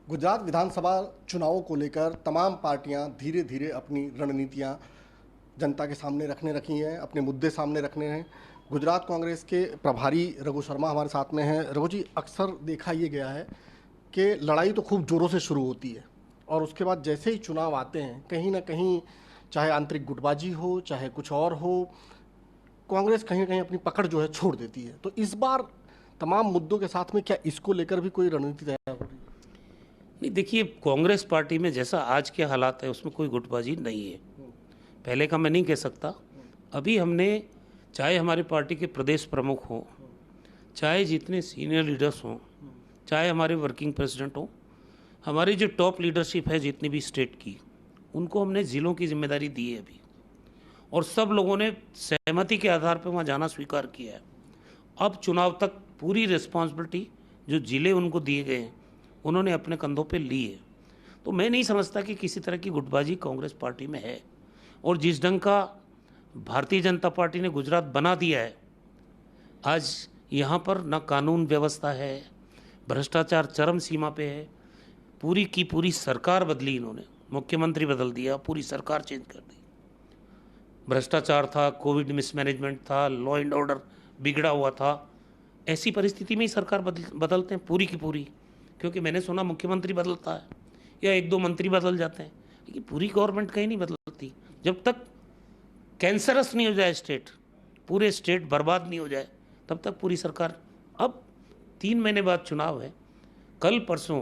गुजरात विधानसभा चुनावों को लेकर तमाम पार्टियां धीरे धीरे अपनी रणनीतियां जनता के सामने रखने रखी हैं, अपने मुद्दे सामने रखने हैं। गुजरात कांग्रेस के प्रभारी रघु शर्मा हमारे साथ में हैं। रघु जी, अक्सर देखा ये गया है कि लड़ाई तो खूब ज़ोरों से शुरू होती है और उसके बाद जैसे ही चुनाव आते हैं, कहीं ना कहीं चाहे आंतरिक गुटबाजी हो, चाहे कुछ और हो, कांग्रेस कहीं ना कहीं अपनी पकड़ जो है छोड़ देती है। तो इस बार तमाम मुद्दों के साथ में क्या इसको लेकर भी कोई रणनीति तैयार हो रही है? नहीं, देखिए, कांग्रेस पार्टी में जैसा आज के हालात है उसमें कोई गुटबाजी नहीं है। पहले का मैं नहीं कह सकता। अभी हमने, चाहे हमारी पार्टी के प्रदेश प्रमुख हों, चाहे जितने सीनियर लीडर्स हों, चाहे हमारे वर्किंग प्रेसिडेंट हों, हमारी जो टॉप लीडरशिप है जितनी भी स्टेट की, उनको हमने ज़िलों की जिम्मेदारी दी है अभी, और सब लोगों ने सहमति के आधार पर वहाँ जाना स्वीकार किया है। अब चुनाव तक पूरी रिस्पॉन्सिबिलिटी जो ज़िले उनको दिए गए हैं उन्होंने अपने कंधों पे ली है। तो मैं नहीं समझता कि किसी तरह की गुटबाजी कांग्रेस पार्टी में है। और जिस ढंग का भारतीय जनता पार्टी ने गुजरात बना दिया है, आज यहाँ पर ना कानून व्यवस्था है, भ्रष्टाचार चरम सीमा पे है, पूरी की पूरी सरकार बदली, इन्होंने मुख्यमंत्री बदल दिया, पूरी सरकार चेंज कर दी। भ्रष्टाचार था, कोविड मिसमैनेजमेंट था, लॉ एंड ऑर्डर बिगड़ा हुआ था। ऐसी परिस्थिति में ही सरकार बदलते हैं पूरी की पूरी। क्योंकि मैंने सुना मुख्यमंत्री बदलता है या एक दो मंत्री बदल जाते हैं, लेकिन पूरी गवर्नमेंट कहीं नहीं बदलती। जब तक कैंसरस नहीं हो जाए स्टेट, पूरे स्टेट बर्बाद नहीं हो जाए, तब तक पूरी सरकार। अब 3 महीने बाद चुनाव है। कल परसों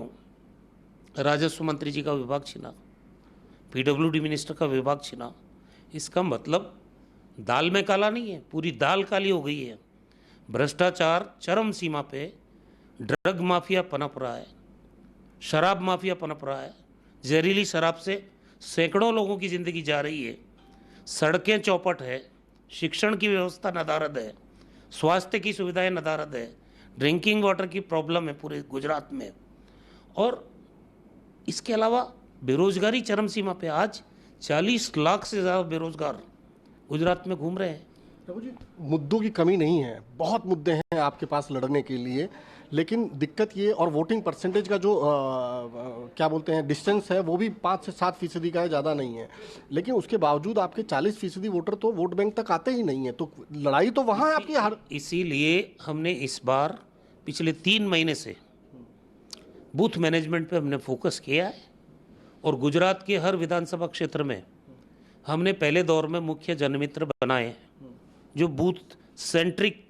राजस्व मंत्री जी का विभाग छिना, पीडब्ल्यूडी मिनिस्टर का विभाग छिना। इसका मतलब दाल में काला नहीं है, पूरी दाल काली हो गई है। भ्रष्टाचार चरम सीमा पे, ड्रग माफिया पनप रहा है, शराब माफिया पनप रहा है, जहरीली शराब से सैकड़ों लोगों की ज़िंदगी जा रही है, सड़कें चौपट है, शिक्षण की व्यवस्था नदारद है, स्वास्थ्य की सुविधाएं नदारद है, ड्रिंकिंग वाटर की प्रॉब्लम है पूरे गुजरात में। और इसके अलावा बेरोजगारी चरम सीमा पे। आज 40 लाख से ज़्यादा बेरोजगार गुजरात में घूम रहे हैं। रघु जी, मुद्दों की कमी नहीं है, बहुत मुद्दे हैं आपके पास लड़ने के लिए, लेकिन दिक्कत ये, और वोटिंग परसेंटेज का जो क्या बोलते हैं डिस्टेंस है, वो भी 5 से 7% का है, ज़्यादा नहीं है। लेकिन उसके बावजूद आपके 40% वोटर तो वोट बैंक तक आते ही नहीं है। तो लड़ाई तो वहाँ है आपकी हर। इसीलिए हमने इस बार पिछले 3 महीने से बूथ मैनेजमेंट पे हमने फोकस किया है। और गुजरात के हर विधानसभा क्षेत्र में हमने पहले दौर में मुख्य जनमित्र बनाए हैं, जो बूथ सेंट्रिक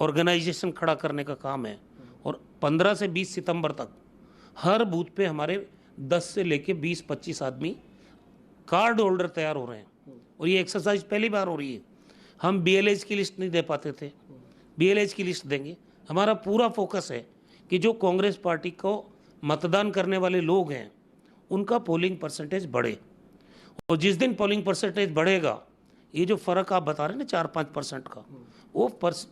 ऑर्गेनाइजेशन खड़ा करने का काम है। और 15 से 20 सितंबर तक हर बूथ पे हमारे 10 से लेके 20-25 आदमी कार्ड होल्डर तैयार हो रहे हैं। और ये एक्सरसाइज पहली बार हो रही है। हम बीएलएच की लिस्ट नहीं दे पाते थे, बीएलएच की लिस्ट देंगे। हमारा पूरा फोकस है कि जो कांग्रेस पार्टी को मतदान करने वाले लोग हैं उनका पोलिंग परसेंटेज बढ़े। और जिस दिन पोलिंग परसेंटेज बढ़ेगा, ये जो फ़र्क आप बता रहे हैं ना 4-5% का, वो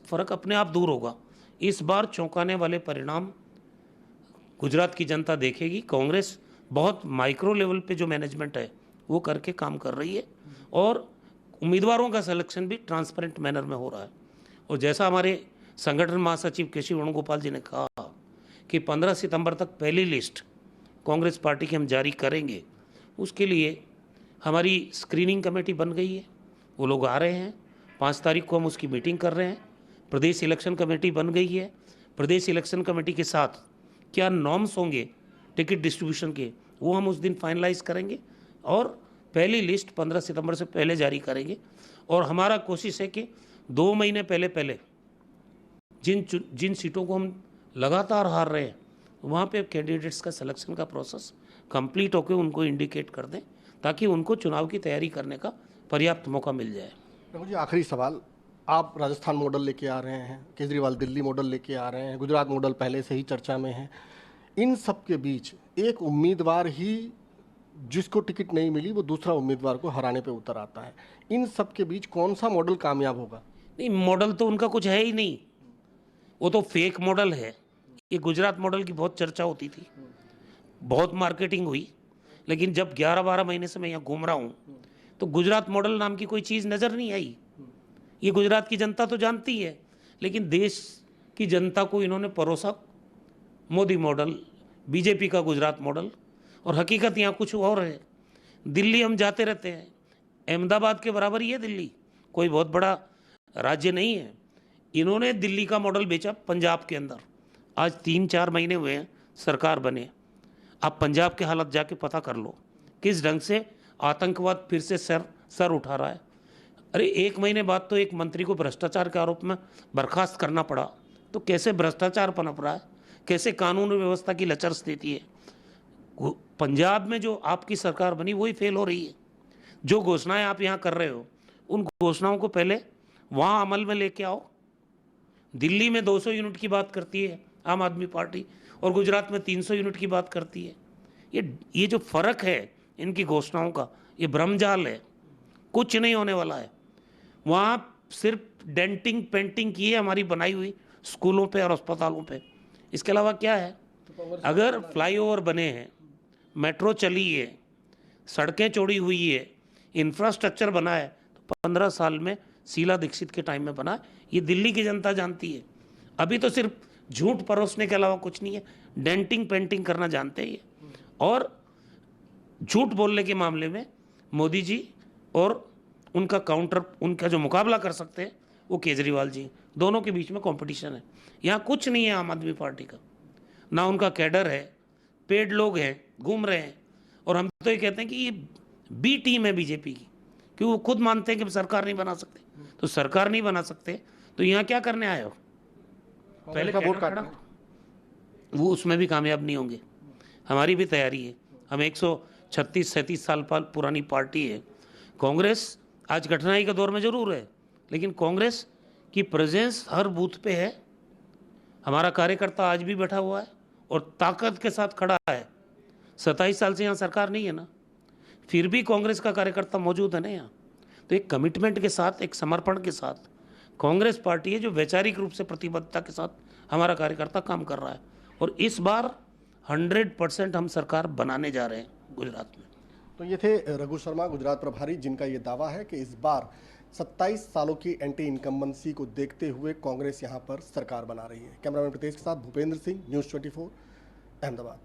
फ़र्क अपने आप दूर होगा। इस बार चौंकाने वाले परिणाम गुजरात की जनता देखेगी। कांग्रेस बहुत माइक्रो लेवल पे जो मैनेजमेंट है वो करके काम कर रही है, और उम्मीदवारों का सिलेक्शन भी ट्रांसपेरेंट मैनर में हो रहा है। और जैसा हमारे संगठन महासचिव केशव वेणुगोपाल जी ने कहा कि 15 सितंबर तक पहली लिस्ट कांग्रेस पार्टी की हम जारी करेंगे, उसके लिए हमारी स्क्रीनिंग कमेटी बन गई है, वो लोग आ रहे हैं। 5 तारीख को हम उसकी मीटिंग कर रहे हैं। प्रदेश इलेक्शन कमेटी बन गई है। प्रदेश इलेक्शन कमेटी के साथ क्या नॉर्म्स होंगे टिकट डिस्ट्रीब्यूशन के, वो हम उस दिन फाइनलाइज करेंगे और पहली लिस्ट 15 सितंबर से पहले जारी करेंगे। और हमारा कोशिश है कि 2 महीने पहले जिन सीटों को हम लगातार हार रहे हैं, वहाँ पे कैंडिडेट्स का सिलेक्शन का प्रोसेस कंप्लीट होकर उनको इंडिकेट कर दें, ताकि उनको चुनाव की तैयारी करने का पर्याप्त मौका मिल जाए। मुझे आखिरी सवाल, आप राजस्थान मॉडल लेके आ रहे हैं, केजरीवाल दिल्ली मॉडल लेके आ रहे हैं, गुजरात मॉडल पहले से ही चर्चा में है। इन सब के बीच एक उम्मीदवार ही जिसको टिकट नहीं मिली वो दूसरा उम्मीदवार को हराने पे उतर आता है। इन सब के बीच कौन सा मॉडल कामयाब होगा? नहीं, मॉडल तो उनका कुछ है ही नहीं, वो तो फेक मॉडल है। ये गुजरात मॉडल की बहुत चर्चा होती थी, बहुत मार्केटिंग हुई, लेकिन जब 11-12 महीने से मैं यहाँ घूम रहा हूँ तो गुजरात मॉडल नाम की कोई चीज़ नज़र नहीं आई। ये गुजरात की जनता तो जानती है, लेकिन देश की जनता को इन्होंने परोसा मोदी मॉडल, बीजेपी का गुजरात मॉडल, और हकीकत यहाँ कुछ और है। दिल्ली हम जाते रहते हैं, अहमदाबाद के बराबर ही है दिल्ली, कोई बहुत बड़ा राज्य नहीं है। इन्होंने दिल्ली का मॉडल बेचा पंजाब के अंदर। आज 3-4 महीने हुए हैं सरकार बने। आप पंजाब के हालत जाके पता कर लो, किस ढंग से आतंकवाद फिर से सर उठा रहा है। अरे 1 महीने बाद तो एक मंत्री को भ्रष्टाचार के आरोप में बर्खास्त करना पड़ा। तो कैसे भ्रष्टाचार पनप रहा है, कैसे कानून व्यवस्था की लचर स्थिति है। पंजाब में जो आपकी सरकार बनी वही फेल हो रही है। जो घोषणाएं आप यहाँ कर रहे हो, उन घोषणाओं को पहले वहाँ अमल में लेके आओ। दिल्ली में 200 यूनिट की बात करती है आम आदमी पार्टी, और गुजरात में 300 यूनिट की बात करती है। ये जो फर्क है इनकी घोषणाओं का, ये भ्रमजाल है, कुछ नहीं होने वाला है। वहाँ सिर्फ डेंटिंग पेंटिंग की है हमारी बनाई हुई स्कूलों पे और अस्पतालों पे, इसके अलावा क्या है। अगर फ्लाईओवर बने हैं, मेट्रो चली है, सड़कें चौड़ी हुई है, इंफ्रास्ट्रक्चर बना है, तो 15 साल में शीला दीक्षित के टाइम में बना है। ये दिल्ली की जनता जानती है। अभी तो सिर्फ झूठ परोसने के अलावा कुछ नहीं है, डेंटिंग पेंटिंग करना जानते हैं ये। और झूठ बोलने के मामले में मोदी जी और उनका जो मुकाबला कर सकते हैं वो केजरीवाल जी, दोनों के बीच में कंपटीशन है। यहाँ कुछ नहीं है आम आदमी पार्टी का, ना उनका कैडर है, पेड लोग हैं, घूम रहे हैं। और हम तो ये कहते हैं कि ये बी टीम है बीजेपी की, क्योंकि वो खुद मानते हैं कि सरकार नहीं बना सकते। तो सरकार नहीं बना सकते तो यहाँ क्या करने आए हो, पहले का वोट काटना, वो उसमें भी कामयाब नहीं होंगे। हमारी भी तैयारी है, हम 136-37 साल पुरानी पार्टी है। कांग्रेस आज कठिनाई के दौर में जरूर है, लेकिन कांग्रेस की प्रेजेंस हर बूथ पे है। हमारा कार्यकर्ता आज भी बैठा हुआ है और ताकत के साथ खड़ा है। 27 साल से यहाँ सरकार नहीं है ना, फिर भी कांग्रेस का कार्यकर्ता मौजूद है ना यहाँ। तो एक कमिटमेंट के साथ, एक समर्पण के साथ कांग्रेस पार्टी है जो वैचारिक रूप से प्रतिबद्धता के साथ हमारा कार्यकर्ता काम कर रहा है। और इस बार 100% हम सरकार बनाने जा रहे हैं गुजरात में। तो ये थे रघु शर्मा, गुजरात प्रभारी, जिनका ये दावा है कि इस बार 27 सालों की एंटी इनकम्बेंसी को देखते हुए कांग्रेस यहाँ पर सरकार बना रही है। कैमरामैन प्रीतेश के साथ भूपेंद्र सिंह, न्यूज़ 24, अहमदाबाद।